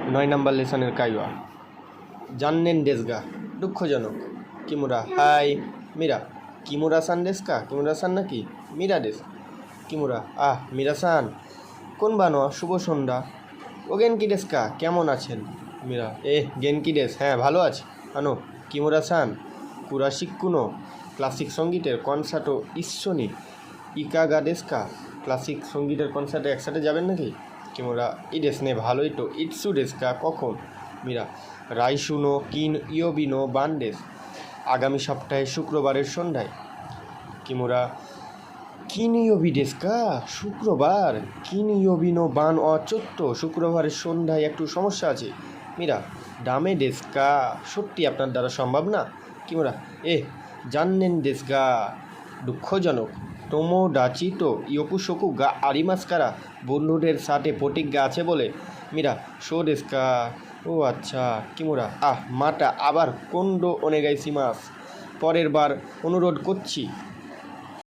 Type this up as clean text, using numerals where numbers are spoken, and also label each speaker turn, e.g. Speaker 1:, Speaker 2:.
Speaker 1: 9 নম্বর লেসনের কাইওয়া জান্নেন ডেসগা দুঃখজনক Kimura high Mira Kimura সান ডেসকা Kimura সান নাকি মিরা ডেস Kimura Mira সান কোন বানো শুভ সন্ধ্যা ও গেনকি ডেসকা কেমন আছেন মিরা গেনকি ডেস হ্যাঁ ভালো আছি আনো কিমুরা সান কুরাশিকুনো ক্লাসিক সঙ্গীতের কনসার্টও ইসনি ইকাগা ডেসকা ক্লাসিক সঙ্গীতের কনসার্টে একসাথে যাবেন নাকি কিমুরা ইডেস নে ভালোই তো ইটসু ডেসকা কখন মিরা রাইসুনো কিন ইয়োবিনো বানডেস আগামী সপ্তাহে শুক্রবারের সন্ধ্যায় কিমুরা কিনিয়োবি ডেসকা শুক্রবার কিনিয়োবিনো বান অচত্য শুক্রবারের সন্ধ্যায় একটু সমস্যা আছে মিরা ডামে ডেসকা সত্যি আপনার দ্বারা সম্ভব না কিমুরা জান্নেন ডেসগা দুঃখজনক তোমো ডাচিতো ইয়োকুশোকু গা আরিমাস্কারা বন্ধুদের সাথে প্রতিজ্ঞা আছে বলে মিরা শো ডেসকা ও আচ্ছা কিমুরা মাটা আবার কোন্ডো অনেগাইসিমাস পরের বার অনুরোধ করছি